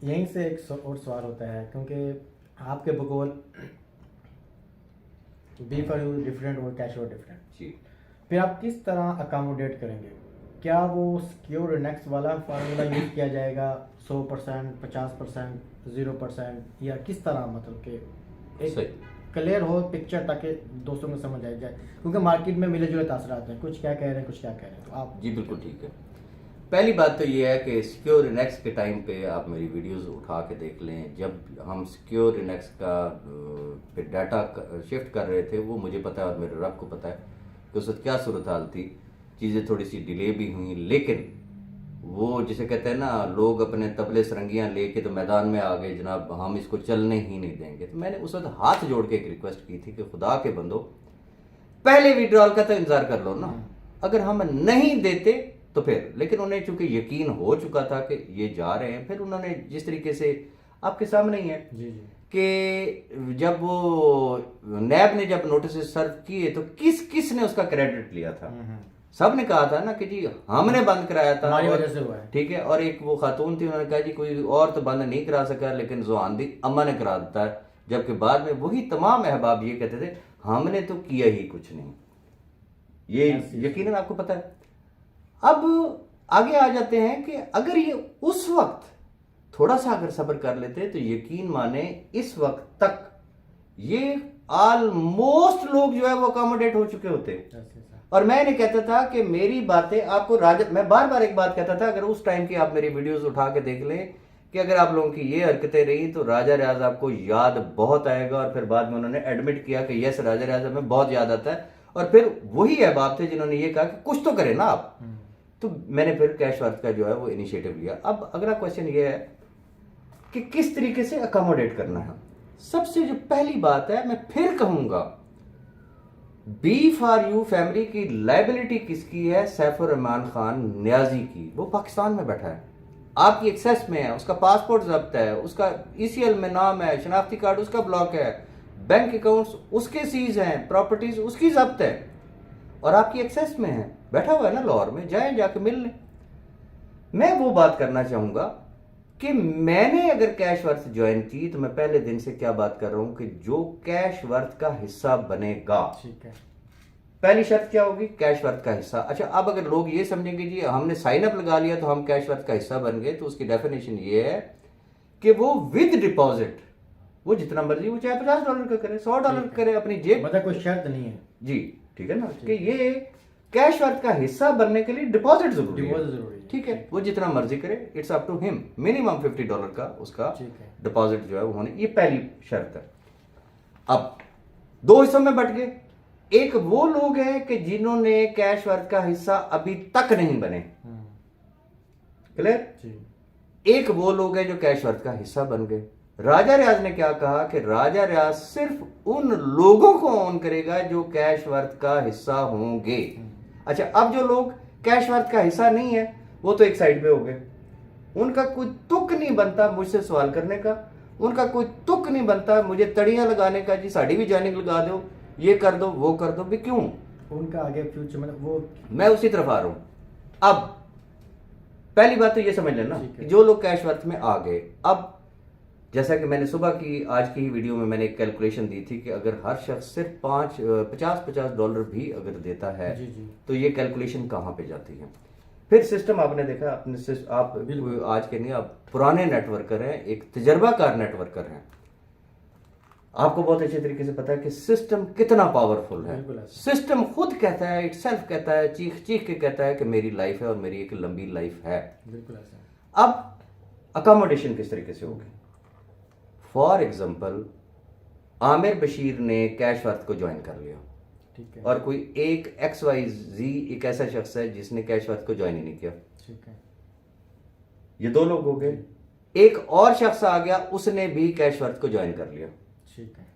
यहीं से एक और सवाल होता है, क्योंकि आपके बकौल बी फॉर यू डिफरेंट और कैश और डिफरेंट, जी फिर आप किस तरह अकोमोडेट करेंगे? क्या वो सिक्योर नेक्स्ट वाला फार्मूला यूज़ किया जाएगा, 100%, 50%, 0%, या किस तरह, मतलब कि एक सही। क्लियर हो पिक्चर ताकि दोस्तों को समझ आ जाए, क्योंकि मार्केट में मिले जुले तासर आते हैं, कुछ क्या कह रहे हैं कुछ क्या कह रहे हैं, तो आप। जी बिल्कुल ठीक है। पहली बात तो ये है कि सिक्योर इनेक्स के टाइम पे आप मेरी वीडियोस उठा के देख लें। जब हम सिक्योर इनेक्स का पे डाटा शिफ्ट कर रहे थे, वो मुझे पता है और मेरे रब को पता है कि उस वक्त क्या सूरत हाल थी। चीज़ें थोड़ी सी डिले भी हुई, लेकिन वो जिसे कहते हैं ना, लोग अपने तबले सरंगियां लेके तो मैदान में आ गए, जनाब हम इसको चलने ही नहीं देंगे। तो मैंने उस वक्त हाथ जोड़ के एक रिक्वेस्ट की थी कि खुदा के बंदो, पहले विड्रॉल का तो इंतजार कर लो ना। अगर हम नहीं देते तो फिर, लेकिन उन्हें चूंकि यकीन हो चुका था कि ये जा रहे हैं, फिर उन्होंने जिस तरीके से आपके सामने ही है जी जी कि जब वो नैब ने जब नोटिस सर्व किए तो किस किस ने उसका क्रेडिट लिया था। सब ने कहा था ना कि जी हमने बंद कराया था, हमारी वजह से हुआ है। ठीक है। और एक वो खातून थी, उन्होंने कहा जी कोई और तो बंद नहीं करा सका, लेकिन जोहानदी अम्मा ने करा देता है। जबकि बाद में वही तमाम अहबाब ये कहते थे हमने तो किया ही कुछ नहीं। ये यकीनन आपको पता है। अब आगे आ जाते हैं कि अगर ये उस वक्त थोड़ा सा अगर सब्र कर लेते तो यकीन माने इस वक्त तक ये ऑलमोस्ट लोग जो है वो अकोमोडेट हो चुके होते। और मैं नहीं कहता था कि मेरी बातें आपको राजा, मैं बार बार एक बात कहता था, अगर उस टाइम की आप मेरी वीडियोस उठा के देख लें कि अगर आप लोगों की ये हरकतें रही तो राजा रियाज आपको याद बहुत आएगा। और फिर बाद में उन्होंने एडमिट किया कि यस राजा रियाज हमें बहुत याद आता है। और फिर वही अहबाब थे जिन्होंने ये कहा कि कुछ तो करें ना आप। तो मैंने फिर कैश वर्थ का जो है वो इनिशिएटिव लिया। अब अगला क्वेश्चन ये है कि किस तरीके से अकोमोडेट करना है। सबसे जो पहली बात है, मैं फिर कहूंगा, बी फॉर यू फैमिली की लाइबिलिटी किसकी है? सैफुर रहमान खान न्याजी की। वो पाकिस्तान में बैठा है, आपकी एक्सेस में है, उसका पासपोर्ट जब्त है, उसका ईसीएल में नाम है, शनाख्ती कार्ड उसका ब्लॉक है, बैंक अकाउंट्स उसके सीज हैं, प्रॉपर्टीज उसकी जब्त है, और आपकी एक्सेस में है, बैठा हुआ है ना लाहौर में, जाएं जाके मिल लें। मैं वो बात करना चाहूंगा कि मैंने अगर कैश वर्थ ज्वाइन की तो मैं पहले दिन से क्या बात कर रहा हूं कि जो कैश वर्थ का हिस्सा बनेगा, ठीक है, पहली शर्त क्या होगी? कैश वर्थ का हिस्सा। अच्छा, अब अगर लोग ये समझेंगे जी हमने साइन अप लगा लिया तो हम कैश वर्थ का हिस्सा बन गए, तो उसकी डेफिनेशन ये है कि वो विद डिपॉजिट, वो जितना मर्जी, वो चाहे $50 का करे, $100 का करे, अपनी जेब, मतलब कोई शर्त नहीं है जी ठीक है ना, कि ये कैश वर्थ का हिस्सा बनने के लिए डिपॉजिट जरूरी है। ठीक है, वो जितना मर्जी करे, it's up to him. Minimum $50 का उसका डिपॉजिट जो है वो होने, ये पहली शर्त है। अब दो हिस्सों में बट गए। एक वो लोग हैं कि जिन्होंने कैश वर्थ का हिस्सा अभी तक नहीं बने, क्लियर। एक वो लोग हैं जो कैश वर्थ का हिस्सा बन गए। राजा रियाज ने क्या कहा कि राजा रियाज सिर्फ उन लोगों को ऑन करेगा जो कैश वर्थ का हिस्सा होंगे। अच्छा, अब जो लोग कैश वर्थ का हिस्सा नहीं है वो तो एक साइड पे हो गए, उनका कोई तुक नहीं बनता मुझसे सवाल करने का, उनका कोई तुक नहीं बनता मुझे तड़ियां लगाने का, जी साड़ी भी जाने लगा दो, ये कर दो वो कर दो भी। क्यों? उनका आगे फ्यूचर में वो, मैं उसी तरफ आ रहा हूं। अब पहली बात तो ये समझ लेना कि जो लोग कैश वर्थ में आ गए, अब जैसा कि मैंने सुबह की आज की ही वीडियो में मैंने एक कैलकुलेशन दी थी कि अगर हर शख्स सिर्फ $50 भी अगर देता है तो ये कैलकुलेशन कहां पे जाती है। फिर सिस्टम आपने देखा, अपने आप आज के नहीं, आप पुराने नेटवर्कर हैं, एक तजर्बाकार नेटवर्कर हैं, आपको बहुत अच्छे तरीके से पता है कि सिस्टम कितना पावरफुल है। सिस्टम खुद कहता है, इटसेल्फ कहता है, चीख चीख के कहता है कि मेरी लाइफ है और मेरी एक लंबी लाइफ है। बिल्कुल ऐसा। अब अकोमोडेशन किस तरीके से होगी? फॉर एग्जाम्पल, आमिर बशीर ने कैश वर्थ को ज्वाइन कर लिया, ठीक है, और कोई एक XYZ एक ऐसा शख्स है जिसने कैश वर्थ को ज्वाइन ही नहीं किया, ठीक है, ये दो लोग हो गए। एक और शख्स आ गया, उसने भी कैश वर्थ को ज्वाइन कर लिया, ठीक है।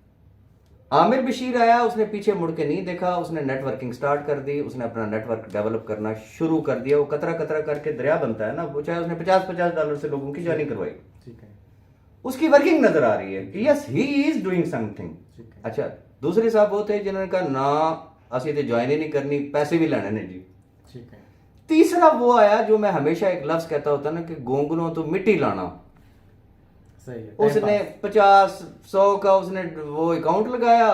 आमिर बशीर आया, उसने पीछे मुड़ के नहीं देखा, उसने नेटवर्किंग स्टार्ट कर दी, उसने अपना नेटवर्क डेवलप करना शुरू कर दिया। वो कतरा कतरा करके दरिया बनता है ना, वो चाहे उसने $50 से लोगों की ज्वाइनिंग करवाई, ठीक है, उसकी वर्किंग नजर आ रही है कि yes he is doing something. अच्छा, दूसरे साहब वो थे जिन्होंने कहा ना असी तो ज्वाइन ही नहीं करनी, पैसे भी लेने ने जी, ठीक है। तीसरा वो आया जो मैं हमेशा एक लफ्ज कहता होता ना कि गोंगलों तो मिट्टी लाना, सही है, time उसने pass। 50-100 का उसने वो अकाउंट लगाया,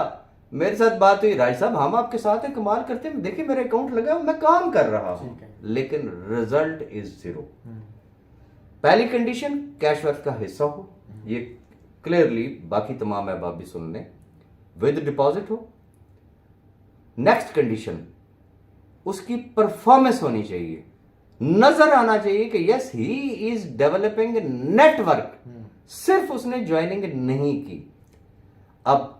मेरे साथ बात हुई, राज साहब हम आपके साथ हैं, कमाल करते हैं, देखिए मेरा अकाउंट लगा है, मैं काम कर रहा हूं, ठीक है। लेकिन रिजल्ट इज 0। हम्म, पहली कंडीशन कैश वर्थ का हिस्सा हो, ये क्लियरली बाकी तमाम अहबाब भी सुन लें, विद डिपॉजिट हो। नेक्स्ट कंडीशन, उसकी परफॉर्मेंस होनी चाहिए, नजर आना चाहिए कि yes he is developing network, सिर्फ उसने ज्वाइनिंग नहीं की। अब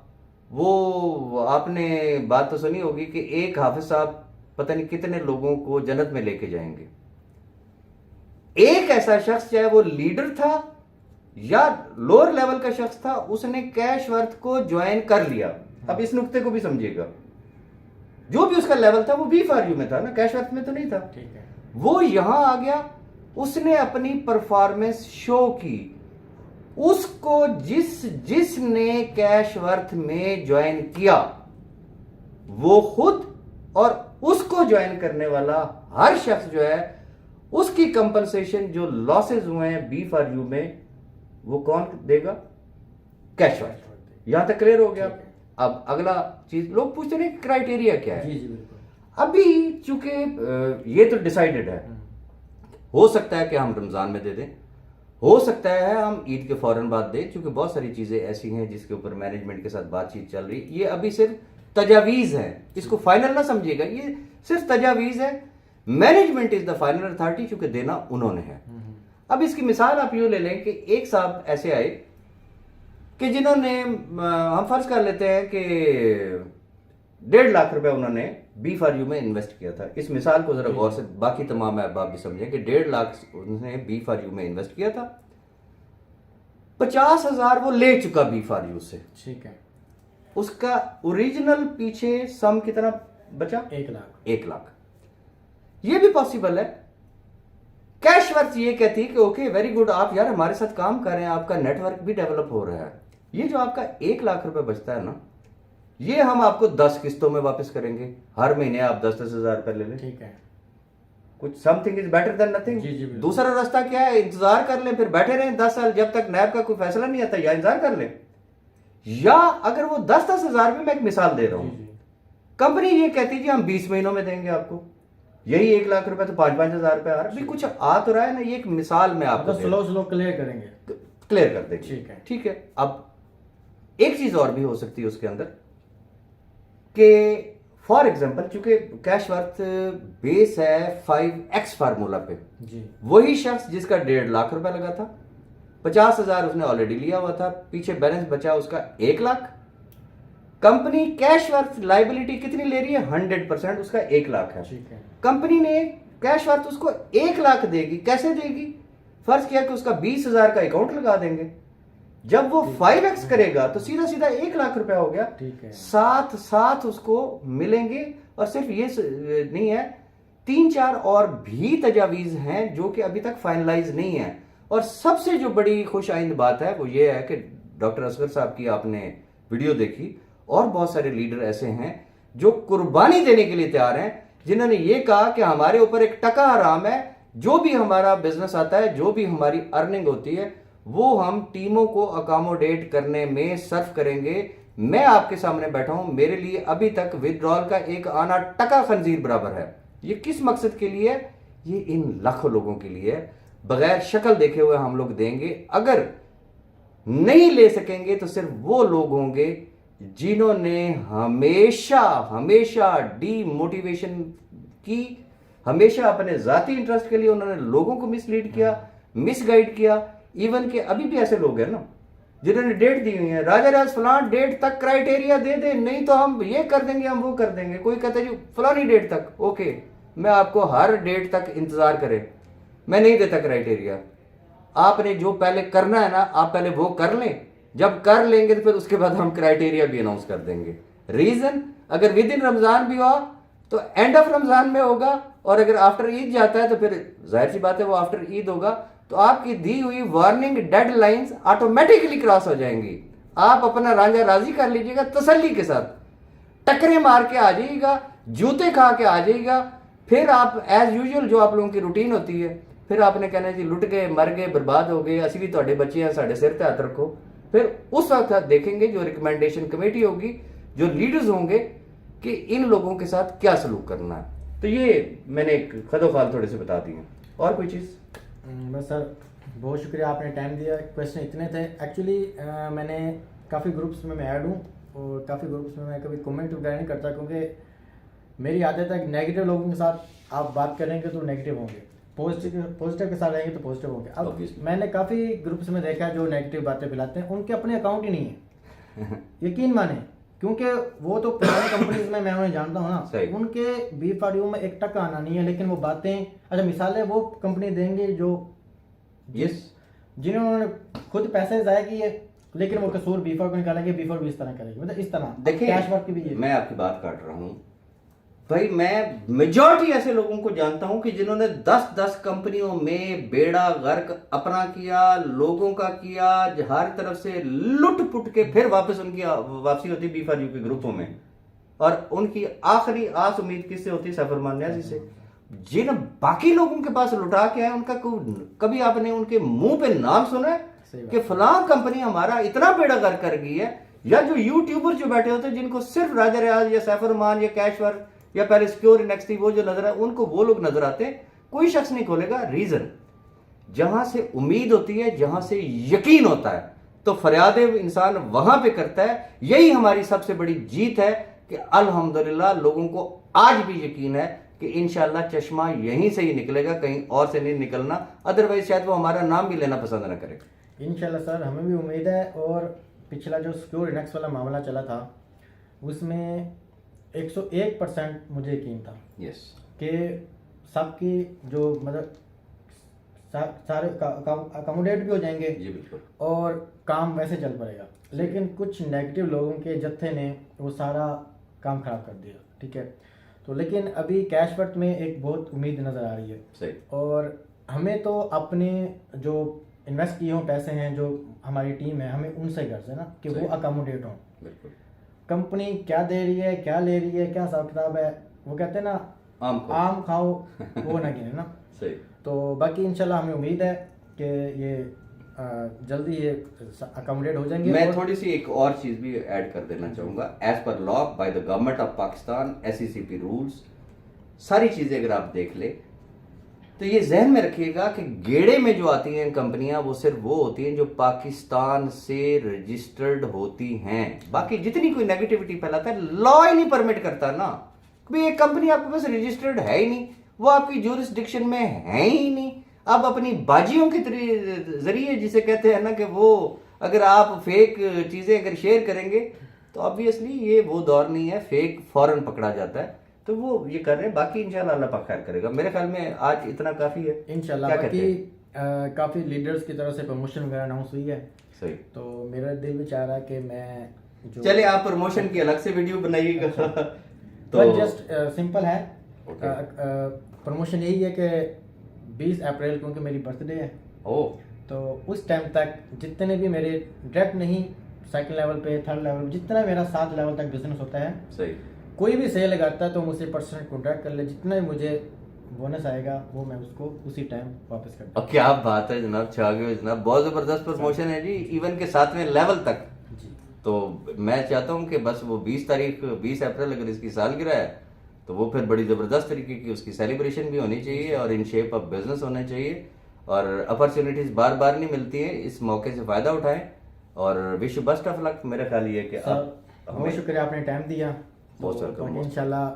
वो आपने बात तो सुनी होगी कि एक हाफिज साहब पता नहीं कितने लोगों को जन्नत में लेके जाएंगे। एक ऐसा शख्स, चाहे वो लीडर था या लोअर लेवल का शख्स था, उसने कैश वर्थ को ज्वाइन कर लिया। अब इस नुक्ते को भी समझिएगा, जो भी उसका लेवल था वो B4U में था ना, कैश वर्थ में तो नहीं था। ठीक है। वो यहां आ गया, उसने अपनी परफॉर्मेंस शो की, उसको जिसने कैश वर्थ में ज्वाइन किया, वो खुद और उसको ज्वाइन करने वाला हर शख्स जो है, उसकी कंपनसेशन जो लॉसेस हुए हैं B4U में, वो कौन देगा? Cash worth. यहां तक क्लियर हो गया। ठीक है। अब अगला चीज, लोग पूछते रहे क्राइटेरिया क्या है। जी जी बिल्कुल। अभी चूंकि ये तो डिसाइडेड है, हो सकता है कि हम रमजान में दे दें, हो सकता है हम ईद के फौरन बाद दें, क्योंकि बहुत सारी चीजें ऐसी हैं जिसके ऊपर मैनेजमेंट के साथ बातचीत चल रही है। ये अभी सिर्फ तजावीज है, इसको फाइनल ना समझिएगा, ये सिर्फ तजावीज है। Management is the final authority, चूंकि देना उन्होंने है। अब इसकी मिसाल आप यूं ले लें कि एक साहब ऐसे आए कि जिन्होंने, हम फर्ज कर लेते हैं कि 1.5 लाख रुपए उन्होंने B4U में इन्वेस्ट किया था। इस मिसाल को जरा गौर से बाकी तमाम अहबाब भी समझें कि 1.5 लाख उन्होंने B4U में इन्वेस्ट किया था, 50,000 वो ले चुका B4U से। ठीक है। उसका ओरिजिनल पीछे सम कितना बचा? 1 लाख। 1 लाख। ये भी पॉसिबल है। कैश वर्थ ये कहती है कि ओके वेरी गुड, आप यार हमारे साथ काम कर रहे हैं, आपका नेटवर्क भी डेवलप हो रहा है, ये जो आपका 1 लाख रुपए बचता है ना, ये हम आपको 10 किस्तों में वापस करेंगे, हर महीने आप 10-10 हजार रुपए ले लें। ठीक है। कुछ something is better than nothing. जी जी बिल्कुल। दूसरा रास्ता क्या है? इंतजार कर लें, फिर बैठे रहें 10 साल जब तक नैब का कोई फैसला नहीं आता, या इंतजार कर लें, या अगर वो 10-10 हजार में, मैं एक मिसाल दे रहा हूं, कंपनी ये कहती जी हम 20 महीनों में देंगे आपको, यही 1 लाख रुपए तो 5-5 हजार रुपए आ रहा है, कुछ आ तो रहा है ना। ये एक मिसाल में आपको स्लो क्लियर करेंगे, क्लियर कर देंगे। ठीक है। ठीक है। अब एक चीज और भी हो सकती है उसके अंदर कि फॉर एग्जांपल, चूंकि कैश वर्थ बेस है 5x फार्मूला पे, जी। वही शख्स जिसका 1.5 लाख रुपए लगा था, 50,000 उसने ऑलरेडी लिया हुआ था, पीछे बैलेंस बचा उसका 1 lakh. Company cash worth liability कितनी ले रही है? 100%, उसका 1 लाख है। ठीक है। कंपनी ने कैश वर्थ उसको 1 लाख देगी। कैसे देगी? फर्ज किया कि उसका 20,000 का अकाउंट लगा देंगे, जब वो 5x करेगा तो सीधा सीधा 1 लाख रुपया हो गया। ठीक है। साथ साथ उसको मिलेंगे, और सिर्फ ये नहीं है, 3-4 और भी तजावीज हैं जो कि अभी तक फाइनलाइज नहीं है। और सबसे जो बड़ी खुश आइंद बात है वो ये है कि डॉक्टर असगर साहब की आपने वीडियो देखी, और बहुत सारे लीडर ऐसे हैं जो कुर्बानी देने के लिए तैयार हैं, जिन्होंने ये कहा कि हमारे ऊपर एक टका हराम है, जो भी हमारा बिजनेस आता है, जो भी हमारी अर्निंग होती है, वो हम टीमों को अकोमोडेट करने में सर्व करेंगे। मैं आपके सामने बैठा हूं, मेरे लिए अभी तक विदड्रॉल का एक आना टका खंजीर बराबर है। ये किस मकसद के लिए है? ये इन लाखों लोगों के लिए है। बगैर शक्ल देखे हुए हम लोग देंगे, अगर नहीं ले सकेंगे तो सिर्फ वो लोग होंगे जिन्होंने हमेशा हमेशा डीमोटिवेशन की, हमेशा अपने जाती इंटरेस्ट के लिए उन्होंने लोगों को मिसलीड किया, मिसगाइड किया। इवन के अभी भी ऐसे लोग हैं ना जिन्होंने डेट दी हुई है, राजा राज फलान डेट तक क्राइटेरिया दे दे, नहीं तो हम ये कर देंगे, हम वो कर देंगे। कोई कहता है जी फलानी डेट तक, ओके मैं आपको हर डेट तक इंतजार करें, मैं नहीं देता क्राइटेरिया। आपने जो पहले करना है ना, आप पहले वो कर लें, जब कर लेंगे तो फिर उसके बाद हम क्राइटेरिया भी अनाउंस कर देंगे। रीजन, अगर विद इन रमजान भी हुआ तो एंड ऑफ रमजान में होगा, और अगर आफ्टर ईद जाता है तो फिर जाहिर सी बात है वो आफ्टर ईद होगा। तो आपकी दी हुई वार्निंग डेडलाइंस ऑटोमेटिकली क्रॉस हो जाएंगी। आप अपना रांझा राजी कर लीजिएगा, तसल्ली के साथ टकरे मार के आ जाइएगा, जूते खा के आ जाइएगा। फिर आप एज यूजुअल जो आप लोगों की रूटीन होती है, फिर आपने कहना जी लुट गए, मर गए, बर्बाद हो गए, असि भी तुहाडे बच्चे हैं, साडे सिर ते हाथ रखो। फिर उस वक्त आप देखेंगे जो रिकमेंडेशन कमेटी होगी, जो लीडर्स होंगे, कि इन लोगों के साथ क्या सलूक करना है। तो ये मैंने एक खदोखाल थोड़े से बता दिए। और कोई चीज़? बस सर, बहुत शुक्रिया आपने टाइम दिया। क्वेश्चन इतने थे एक्चुअली। मैंने काफ़ी ग्रुप्स में मैं ऐड हूँ और काफ़ी ग्रुप्स में मैं कभी कमेंट वगैरह नहीं करता, क्योंकि मेरी आदत है कि नेगेटिव लोगों के साथ आप बात करेंगे तो नेगेटिव होंगे, पॉजिटिव के साथ रहेंगे तो पॉजिटिव होंगे। अब Obviously. मैंने काफ़ी ग्रुप्स में देखा है जो नेगेटिव बातें फैलाते हैं, उनके अपने अकाउंट ही नहीं है। यकीन माने, क्योंकि वो तो पुरानी कंपनीज में मैं उन्हें जानता हूँ सही। ना, उनके B4U में 1 टका आना नहीं है, लेकिन वो बातें, अच्छा मिसालें वो कंपनी देंगे जो यस, जिन्होंने खुद पैसे ज़ाया किए, लेकिन वो कसूर B4 को निकालेंगे, B4 भी इस तरह करेगी, मतलब इस तरह। देखिए कैश वर्क की भी ये मैं आपकी बात काट रहा हूँ भाई, मैं मेजॉरिटी ऐसे लोगों को जानता हूं कि जिन्होंने 10-10 कंपनियों में बेड़ा गर्क अपना किया, लोगों का किया, हर तरफ से लुट पुट के फिर वापस उनकी वापसी होती B4U के ग्रुपों में, और उनकी आखिरी आस उम्मीद किससे होती? सफरमान न्याजी से। जिन बाकी लोगों के पास लुटा के आए, उनका कभी आपने उनके मुंह पे नाम सुना है सही बात। कि फलां कंपनी हमारा इतना बेड़ा गर्क कर गई है? या जो यूट्यूबर जो बैठे होते हैं, जिनको सिर्फ राजा रियाज या सैफरमान या कैशवर या पहले सिक्योर इनेक्स थी, वो जो नजर है, उनको वो लोग नजर आते हैं, कोई शख्स नहीं खोलेगा। रीजन, जहां से उम्मीद होती है, जहां से यकीन होता है, तो फरियादे इंसान वहां पे करता है। यही हमारी सबसे बड़ी जीत है कि अल्हम्दुलिल्लाह लोगों को आज भी यकीन है कि इंशाल्लाह चश्मा यहीं से ही निकलेगा, कहीं और से नहीं निकलना। अदरवाइज शायद वो हमारा नाम भी लेना पसंद ना करे। इंशाल्लाह सर, हमें भी उम्मीद है। और पिछला जो सिक्योर इनेक्स वाला मामला चला था, उसमें 101% मुझे यकीन था यस, कि सबकी जो मतलब सारे अकोमोडेट भी हो जाएंगे जी बिल्कुल, और काम वैसे चल पड़ेगा। लेकिन कुछ नेगेटिव लोगों के जत्थे ने वो सारा काम खराब कर दिया, ठीक है। तो लेकिन अभी कैश वर्क में एक बहुत उम्मीद नज़र आ रही है। सही। और हमें तो अपने जो इन्वेस्ट किए हों पैसे हैं, जो हमारी टीम है, हमें उनसे गर्ज है ना कि वो अकोमोडेट हों। बिल्कुल। कंपनी क्या दे रही है, क्या ले रही है, क्या हिसाब किताब है, वो कहते हैं ना, आम खाओ वो ना गिने ना। सही। तो बाकी इंशाल्लाह हमें उम्मीद है कि ये जल्दी ये अकोमोडेट हो जाएंगे। मैं थोड़ी सी एक और चीज भी ऐड कर देना चाहूंगा। As per law by the government of Pakistan, SECP rules, सारी चीजें अगर आप देख ले तो ये जहन में रखिएगा कि गेड़े में जो आती हैं कंपनियां, वो सिर्फ वो होती हैं जो पाकिस्तान से रजिस्टर्ड होती हैं। बाकी जितनी कोई नेगेटिविटी फैलाता है, लॉ ही नहीं परमिट करता ना। भाई एक कंपनी आपके पास रजिस्टर्ड है ही नहीं, वो आपकी ज्यूरिसडिक्शन में है ही नहीं। आप अपनी बाजियों के जरिए, जिसे कहते हैं ना कि वो अगर आप फेक चीजें अगर शेयर करेंगे तो ऑब्वियसली ये वो दौर नहीं है, फेक फौरन पकड़ा जाता है। तो वो ये कर रहे हैं। बाकी इंशाल्लाह अल्लाह पाक खैर करेगा। मेरे ख्याल में आज इतना काफी है इंशाल्लाह। बाकी काफी लीडर्स की तरफ से प्रमोशन वगैरह अनाउंस हुई है। सही। तो मेरा दिल भी चाह रहा है कि मैं जो चले आप प्रमोशन की अलग से वीडियो बनाइएगा। तो जस्ट सिंपल है। प्रमोशन यही है कि 20 अप्रैल को, क्योंकि मेरी बर्थडे है, तो उस टाइम तक जितने भी मेरे डायरेक्ट नहीं, सेकंड लेवल पे, थर्ड लेवल पे, जितना मेरा 7 लेवल तक बिजनेस होता है, सही, कोई भी सेल लगाता है तो मुझसे % कॉन्ट्रैक्ट कर ले, जितना भी मुझे बोनस आएगा वो मैं उसको उसी टाइम वापस कर दूँ। क्या बात है जनाब, छा गए जनाब। बहुत जबरदस्त प्रमोशन है जी, इवन के 7वें लेवल तक जी। तो मैं चाहता हूं कि बस वो 20 अप्रैल अगर इसकी सालगिरह है तो वो फिर बड़ी जबरदस्त तरीके की उसकी सेलिब्रेशन भी होनी चाहिए और इन शेप ऑफ बिजनेस होना चाहिए। और अपॉर्चुनिटीज बार बार नहीं मिलती हैं, इस मौके से फायदा उठाएं और विश बेस्ट ऑफ लक। मेरा ख्याल ये है कि बहुत शुक्रिया आपने टाइम दिया। बहुत वेलकम। इंशाल्लाह